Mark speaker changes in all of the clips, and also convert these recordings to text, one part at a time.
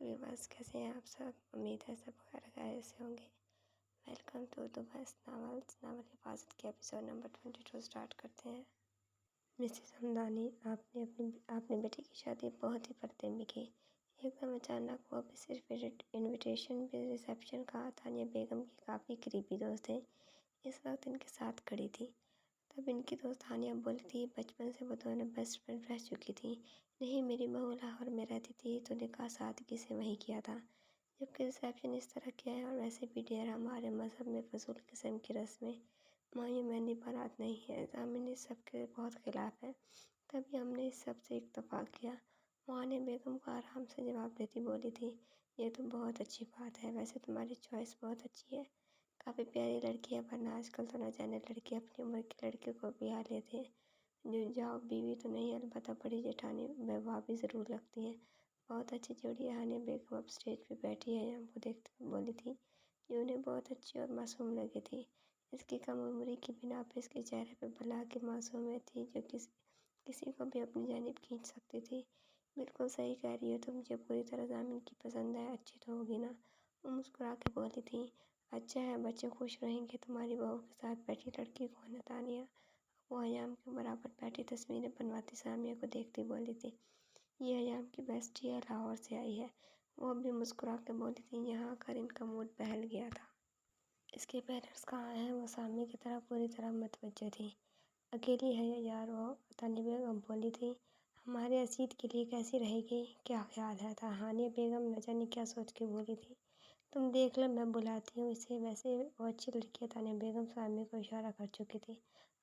Speaker 1: Viewers कैसे हैं आप सब। उम्मीद है सब वगैरह खैरियत से होंगे। Welcome to the best novel हिफाजत के एपिसोड नंबर 22 स्टार्ट करते हैं। मिसेस हमदानी, आपने बेटी की शादी बहुत ही पर्दे में की। एकदम अचानक, वो भी सिर्फ इनविटेशन पे रिसेप्शन का। तानिया बेगम की काफ़ी करीबी दोस्त थे, इस वक्त इनके साथ खड़ी थी। तब इनकी दोस्त हानिया बोली थी, बचपन से वो दोनों बेस्ट फ्रेंड रह चुकी थी। नहीं, मेरी बहू लाहौर में रहती थी तो निकाह सादगी से वहीं किया था, जबकि रिसेप्शन इस तरह किया है। और वैसे भी डियर, हमारे मज़हब में फजूल किस्म की रस्में मायूं मेहंदी बारात नहीं है। ज़ामिन इस सब के बहुत ख़िलाफ़ है, तभी हमने इस सब से इत्तफाक़ किया। हानिया बेगम को आराम से जवाब देती बोली थी, ये तो बहुत अच्छी बात है। वैसे तुम्हारी चॉइस बहुत अच्छी है, काफ़ी प्यारी लड़की है, वरना आजकल तो न जाने लड़की अपनी उम्र की लड़के को ब्याह लेते हैं। जो जाओ बीवी तो नहीं, अलबत्ता बड़ी जेठानी भाभी ज़रूर लगती हैं। बहुत अच्छी जोड़ी है। हानिया बेगम अब स्टेज पे बैठी है, हमको देखते हुए बोली थी, ये उन्हें बहुत अच्छी और मासूम लगी थी। इसकी कम उम्री की बिना पर इसके चेहरे पर भला की मासूमियत थी, जो किसी को भी अपनी जानिब खींच सकती थी। बिल्कुल सही कह रही हो तुम, मुझे पूरी तरह ज़ामिन की पसंद है। अच्छी तो होगी ना, वो मुस्कुरा के बोली थी। अच्छा है, बच्चे खुश रहेंगे। तुम्हारी बहू के साथ बैठी लड़की कौन है तानिया? वो हयाम के बराबर बैठी तस्वीरें बनवाती सामिया को देखती बोली थी, ये हयाम की बेस्टी है, लाहौर से आई है। वो भी मुस्कुरा के बोली थी। यहाँ आकर इनका मूड बहल गया था। इसके पेरेंट्स कहाँ हैं? वो सामिया की तरफ पूरी तरह मतवज्जो थी। अकेली है यार वो, तानिया बेगम बोली थी। हमारे असीद के लिए कैसी रहेगी? क्या ख्याल है था? हानिया बेगम न जाने क्या सोच के बोली थी, तुम देख लो, मैं बुलाती हूँ इसे। वैसे वो अच्छी लड़की है। तानिया बेगम सामिया को इशारा कर चुकी थी।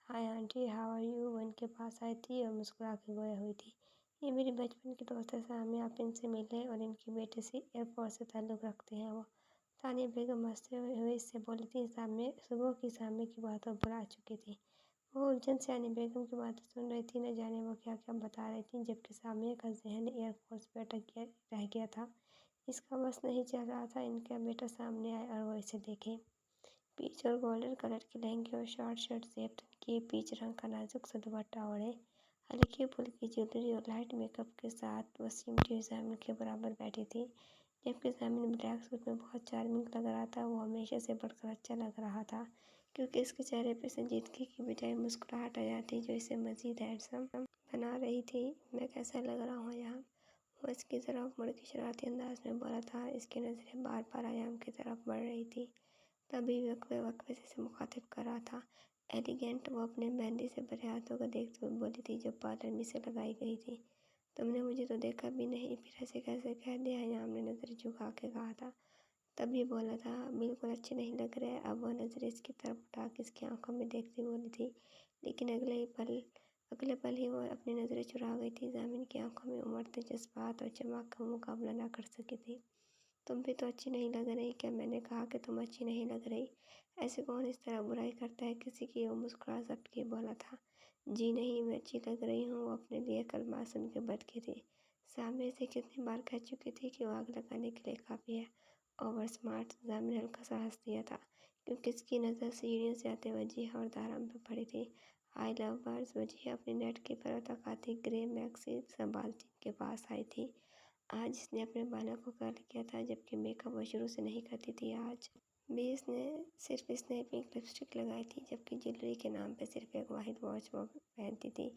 Speaker 1: Hi aunty, how are you? वो इनके पास आई थी और मुस्कुरा के गोया हुई थी। ये मेरी बचपन की दोस्त है सामिया, आप इनसे मिले। और इनके बेटे से एयरफोर्स से ताल्लुक़ रखते हैं वो। तानिया बेगम हंसते हुए इससे बोली थी। सामिया सुबह की सामिया की बातों बुला चुकी थी। वो उलझन से हानिया बेगम की बातें सुन रही थी, न जाने वो क्या क्या बता रही थी, जबकि सामिया का जहन एयरफोर्स पे रह गया था। इसका बस नहीं चल रहा था इनका बेटा सामने आए और वो इसे देखे। पीच और गोल्डन कलर के लहंगे और शॉर्ट शर्ट जेब किए, पीच रंग का नाजुक सा दुपट्टा ओढ़े, हल्की फुल्की ज्वेलरी और लाइट मेकअप के साथ वसीम की ज़ामिन के बराबर बैठी थी। जबकि ज़ामिन ब्लैक सूट में बहुत चार्मिंग लग रहा था। वो हमेशा से बढ़कर अच्छा लग रहा था, क्योंकि इसके चेहरे पर संजीदगी की बजाय मुस्कुराहट आ जाती, जो इसे मज़ीद हैंडसम बना रही थी। मैं कैसा लग रहा हूँ यहाँ? वो इसकी तरफ मुड़ के शरारती अंदाज में बोला था। इसकी नज़रें बार बार हयाम की तरफ बढ़ रही थी, तभी वक्फे से इसे मुखातिब कर रहा था। एलिगेंट, वो अपने मेहंदी से भरे हाथों को देखते हुए बोली थी, जो पार्लर में से लगाई गई थी। तुमने मुझे तो देखा भी नहीं, फिर ऐसे कैसे कह दिया? हयाम ने नज़र झुका के कहा था। तभी बोला था, बिल्कुल अच्छे नहीं लग रहे। अब वह नज़र इसकी तरफ उठा के इसकी आंखों में देखती बोली थी, लेकिन अगले पल ही वो अपनी नज़रें चुरा गई थी। ज़ामिन की आंखों में उमड़ते जज्बात और चमक का मुकाबला ना कर सकी थी। तुम भी तो अच्छी नहीं लग रही। क्या मैंने कहा कि तुम अच्छी नहीं लग रही? ऐसे कौन इस तरह बुराई करता है किसी की? वो मुस्कुरा जब्त के बोला था। जी नहीं, मैं अच्छी लग रही हूँ। वो अपने लिए कलमात सुन के भड़की थी। सामने से कितनी बार कह चुकी थी कि वो आग लगाने के लिए काफ़ी है। Over smart. ज़ामिन हल्का सा हंस दिया था, क्योंकि इसकी नज़र सीढ़ियों से आते वजीहा और दाराम पर पड़ी थी। I love birds. वजीहा अपनी नेट की परत तकाती ग्रे मैक्सी संभालती के पास आई थी। आज इसने अपने बालों को कर्ल किया था, जबकि मेकअप वो शुरू से नहीं करती थी। आज भी इसने पिंक लिपस्टिक लगाई थी, जबकि ज्वेलरी के नाम पे सिर्फ एक वाहिद वॉच वो पहनती थी।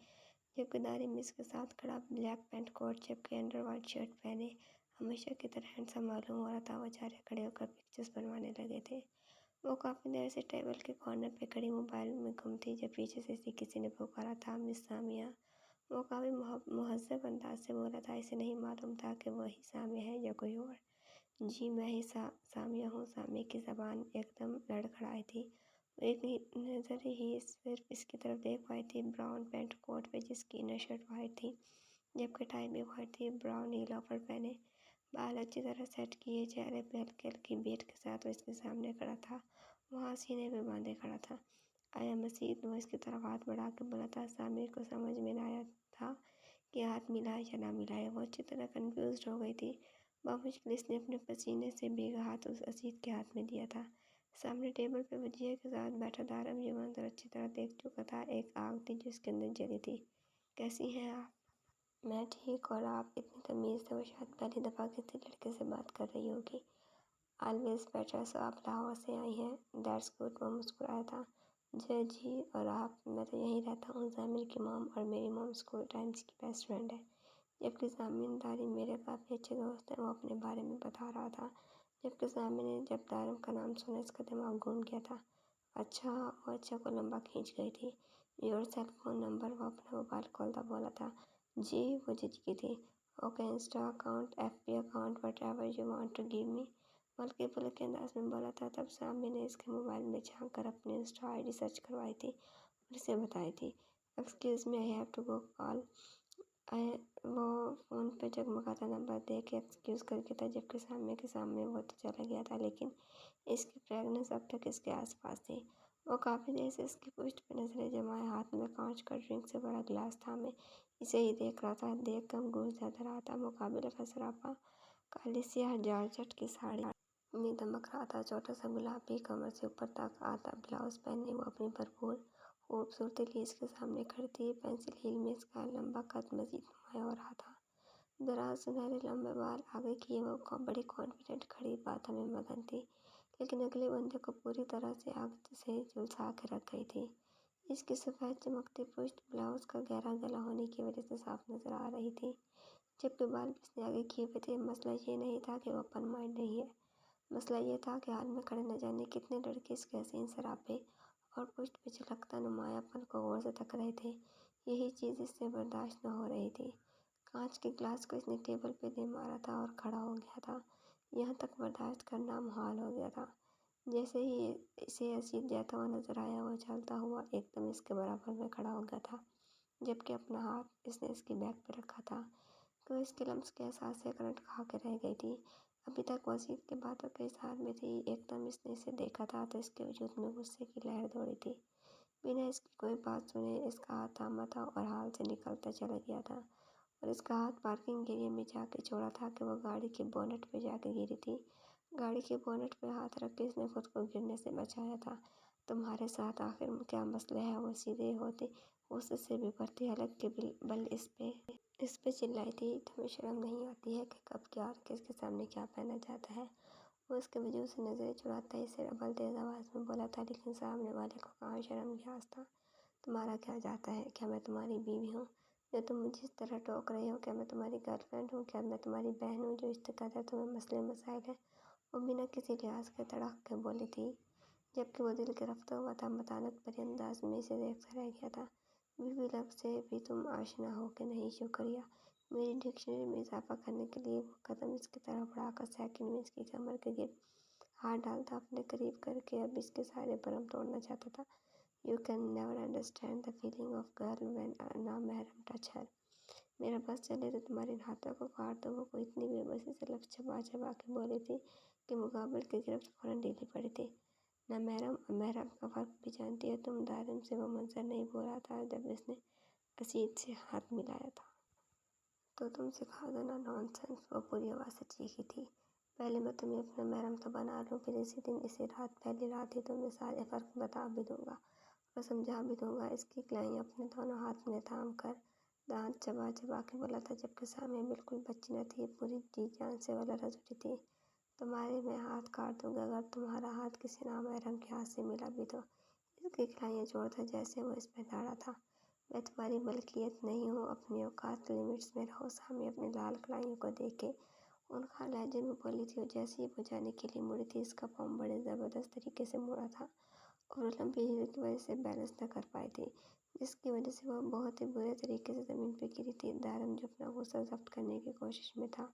Speaker 1: जबकि दारी मिस के साथ खड़ा ब्लैक पैंट कोट, जबकि अंडर वाइट शर्ट पहने हमेशा की तरह हैंडसम मालूम हो रहा था। वो चारे खड़े होकर पिक्चर्स बनवाने लगे थे। वो काफ़ी देर से टेबल के कॉर्नर पे खड़ी मोबाइल में गुम थी, जब पीछे से किसी ने पुकारा था, मिस सामिया। वो काफ़ी मुहज़्ज़ब अंदाज से बोला था। इसे नहीं मालूम था कि वही सामिया है या कोई और। जी मैं ही सामिया हूँ। सामिया की ज़बान एकदम लड़खड़ाई थी। वो एक नज़र ही सिर्फ इसकी तरफ देख पाई थी, ब्राउन पैंट कोट पे जिसकी इनर शर्ट वाइट थी, जबकि टाई भी वाइट थी। ब्राउन नी लोफर पहने, बाल अच्छी तरह सेट किए, चेहरे पे हल्की हल्की बेट के साथ वो इसके सामने खड़ा था। वहाँ सीने पे बांधे खड़ा था। आया मसीद। वो इसकी तरफ हाथ बढ़ा के बोला था। सामिर को समझ में न आया था कि हाथ मिलाए या ना मिलाए। वो अच्छी तरह कंफ्यूज हो गई थी। बामुश्किल इसने अपने पसीने से भीगा हाथ उस असीद के हाथ में दिया था। सामने टेबल पे वजीहा के साथ बैठा दारम ये मंजर अच्छी तरह देख चुका था। एक आग थी जो इसके अंदर जली थी। कैसी हैं आप? मैं ठीक, और आप इतनी तमीज़ से वो शायद पहली दफ़ा किसी लड़के से बात कर रही होगी। ऑलवेज बेटर, सो आप लाहौर से आई हैं, दैट्स गुड, वो मुस्कुराया था। जी, और आप? मैं तो यहीं रहता हूँ, ज़ामिर की मॉम, और मेरी मॉम स्कूल टाइम्स की बेस्ट फ्रेंड है। जबकि ज़ामिन दारिम मेरे काफ़ी अच्छे दोस्त हैं, वो अपने बारे में बता रहा था। जबकि ज़ामिन ने जब दारिम का नाम सुना इसका दिमाग घूम गया था। अच्छा, वो अच्छा को लंबा खींच गई थी। योर सेल फ़ोन नंबर, वो अपना मोबाइल खोलता बोला था। जी, वो झिझकी थी। Okay, insta account, FB account, whatever you want to give me, बल्कि पुल के अंदाज में बोला था। तब सामने ने इसके मोबाइल में झांक कर अपनी इंस्टा आईडी सर्च करवाई थी और इसे बताई थी। Excuse me, I have to go call. I वो फ़ोन पे जगमगाता नंबर देख के एक्सक्यूज़ करके था, जबकि सामने के सामने वो तो चला गया था, लेकिन इसकी फ्रेगनेंस अब तक इसके आसपास थी। वो काफ़ी देर से इसकी पुश्त पे नजरें जमाए हाथ में कांच का ड्रिंक से बड़ा गिलास थामे इसे ही देख रहा था। देख कम गूंज ज्यादा रहा था। मुकाबले का सरापा काली सियाह जॉर्जेट की साड़ी में दमक रहा था। छोटा सा गुलाबी कमर से ऊपर तक आता ब्लाउज पहने वो अपनी भरपूर खूबसूरती लिए इसके सामने खड़ी थी। पेंसिल हील में इसका लंबा कद मजीद नुमाया हो रहा था। दराज सुनहरे लंबे बाल आगे किए वो बड़ी कॉन्फिडेंट खड़ी बातों में मगन थी, लेकिन अगले बंदे को पूरी तरह से आग से झुलसा के रख गई थी। इसकी सफ़ेद चमकती पुश्त ब्लाउज का गहरा गला होने की वजह से साफ नजर आ रही थी, जबकि बाल इसने आगे किए हुए थे। मसला ये नहीं था कि वो ओपन माइंड नहीं है, मसला ये था कि हाल में खड़े न जाने कितने लड़के इसके हसीन सरापे और पुश्त पे झलकता नुमायापन को गौर से तक रहे थे। यही चीज़ इससे बर्दाश्त न हो रही थी। कांच के गिलास को इसने टेबल पे दे मारा था और खड़ा हो गया था। यहाँ तक बर्दाश्त करना मुहाल हो गया था। जैसे ही इसे अजीब जाता हुआ नजर आया, वो चलता हुआ एकदम इसके बराबर में खड़ा हो गया था, जबकि अपना हाथ इसने इसकी बैग पे रखा था कि वो इसके लम्स के एहसास से करंट खा के रह गई थी। अभी तक वसीद की बातों के इजहार में थी, एकदम इसने इसे देखा था तो इसके वजूद में गुस्से की लहर दौड़ी थी। बिना इसकी कोई बात सुने इसका हाथ थामा था और हाल से निकलता चला गया था, और इसका हाथ पार्किंग एरिया में जाके छोड़ा था कि वो गाड़ी के बोनट पे जाके गिरी थी। गाड़ी के बोनट पे हाथ रख के इसने खुद को गिरने से बचाया था। तुम्हारे साथ आखिर क्या मसला है, वो सीधे होते उससे भी बढ़ती हलक के बल इस पे चिल्लाई थी। तुम्हें शर्म नहीं आती है कि कब क्या और किसके सामने क्या पहना जाता है? वो उसके वजूद से नजरें चुराता इसे डबल तेज आवाज़ में बोला था, लेकिन सामने वाले को कहाँ शर्म लिहाज था। तुम्हारा क्या जाता है? क्या मैं तुम्हारी बीवी हूँ जो तुम मुझे इस तरह टोक रही हो? क्या मैं तुम्हारी गर्लफ्रेंड हूँ? क्या मैं तुम्हारी बहन हूँ जो इस कदर तुम्हें मसले मसाइल हैं? वो बिना किसी लिहाज के तड़क के बोली थी, जबकि वो दिल गिरफ्ता हुआ था। मतानत भरे अंदाज में इसे देखता रह गया था। बीवी लफ्ज़ से भी तुम आशना हो कि नहीं? शुक्रिया। मेरी डिक्शनरी में इजाफा करने के लिए वो कदम इसकी तरफ बढ़ाकर सेकंड में इसकी कमर के गिर हाथ डालता, अपने करीब करके अब इसके सारे भरम तोड़ना चाहता था। You can never understand the feeling of girl when नामहरम टच हर। मेरा बस चले तो तुम्हारे हाथों को काट दो। वो इतनी बेबसी से लफ्ज़ चबा चबा के बोली थी कि मुकाबले की गिरफ्त फौरन ढीली पड़ी थी। नामहरम और महरम का फ़र्क भी जानती है तुम? दारिम से वो मंजर नहीं भूला था जब इसने असीद से हाथ मिलाया था। तो तुम सिखा दो ना नॉनसेंस, वो पूरी आवाज़ से चीखी थी। पहले मैं तुम्हें अपना महरम तो बना लूँ, फिर इसी दिन इसी रात पहली रात ही तुम्हें सारे फ़र्क बता भी दूँगा और समझा भी दूँगा। इसकी कलाई अपने दोनों हाथ में थाम कर दांत चबा चबा के बोला था, जबकि सामने बिल्कुल बच्ची न थी, पूरी जी जान से वाला रज उठी थी। तुम्हारे मैं हाथ काट दूँगा अगर तुम्हारा हाथ किसी नामहरम के हाथ से मिला भी तो। इसकी कलाइयाँ जोड़ता जैसे वो इस पर दौड़ा था। मैं तुम्हारी मलकियत नहीं हूँ, अपनी औकात लिमिट्स में रहो। सामने अपनी लाल कलाइयों को देखे उनका लहजे में बोली थी। जैसे ही वो जाने के लिए मुड़ी थी, इसका पाँव बड़े ज़बरदस्त तरीके से मुड़ा था और वो लंबी हील की वजह से बैलेंस न कर पाई थी, जिसकी वजह से वह बहुत ही बुरे तरीके से ज़मीन पर गिरी थी। दारम जो अपना गुस्सा जब्त करने की कोशिश में था,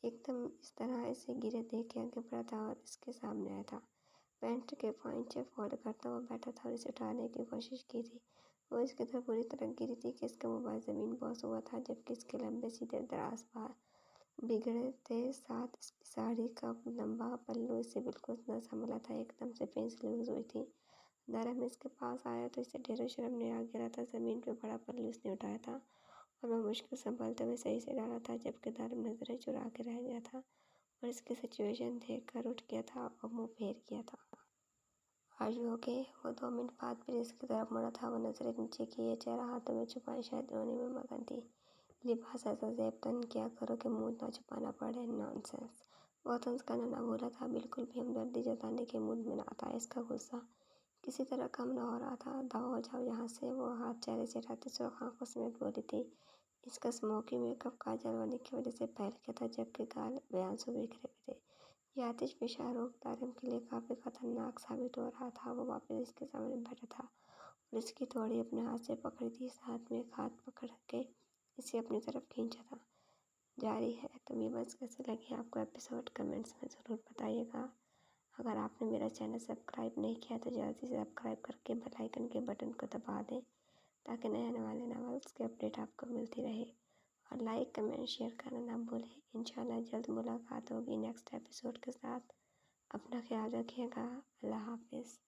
Speaker 1: एकदम इस तरह इसे गिरे देख के आगे बढ़ा था और इसके सामने आया था। पैंट के पॉइंचे फोल्ड करता हुआ बैठा था और इसे उठाने की कोशिश की थी। वो इसकी तरफ बुरी तरह गिरी थी कि इसका मोबाइल ज़मीन बॉस हुआ था, जबकि इसके लंबे सीधे दराज बाल बिगड़े थे। साथ इसकी साड़ी का लंबा पल्लू इसे बिल्कुल न संभला था, एकदम से पेंस लूज हुई थी। दारा में इसके पास आया तो इसे ढेरों शर्म ने आ गिरा था। ज़मीन पे बड़ा पल्लू इसने उठाया था और वह मुश्किल संभलते हुए सही से डाला था, जबकि दारम नजरें चुरा के रह गया था और इसकी सिचुएशन देख कर उठ गया था और मुंह फेर किया था। Are you okay? वो 2 मिनट बाद फिर इसकी तरफ मुड़ा था। वो नजरें नीचे किए, चेहरा हाथों में छुपाए शायद रोने में मगन थी। लिबास ऐसा ज़ेब तन किया करो कि मूड ना छुपाना पड़े। नॉनसेंस। वो तंज करना ना भूला था, बिल्कुल भी हमदर्दी जताने के मूड में ना था। इसका गुस्सा किसी तरह कम न हो रहा था। दवा हो जाओ यहाँ से। वो हाथ चेहरे से हटाते सुर्ख आंखों समेत बोली थी। इसका स्मोकी मेकअप काजल होने की वजह से फैल गया था, जबकि गाल बेआंसू बिखरे हुए थे। यह आतिश फिशा रूप तारिम के लिए काफ़ी खतरनाक साबित हो रहा था। वो वापस इसके सामने बैठा था और इसकी थोड़ी अपने हाथ से पकड़ी थी। इस हाथ में एक हाथ पकड़ के इसे अपनी तरफ खींचा था। जारी है। तो व्यूअर्स, कैसे लगी आपको एपिसोड, कमेंट्स में ज़रूर बताइएगा। अगर आपने मेरा चैनल सब्सक्राइब नहीं किया तो जल्दी से सब्सक्राइब करके बेल आइकन के बटन को दबा दें, ताकि नए आने वाले नॉवेल्स की अपडेट आपको मिलती रहे। और लाइक कमेंट शेयर करना ना भूलें। इंशाल्लाह जल्द मुलाकात होगी नेक्स्ट एपिसोड के साथ। अपना ख्याल रखिएगा। अल्लाह हाफिज़।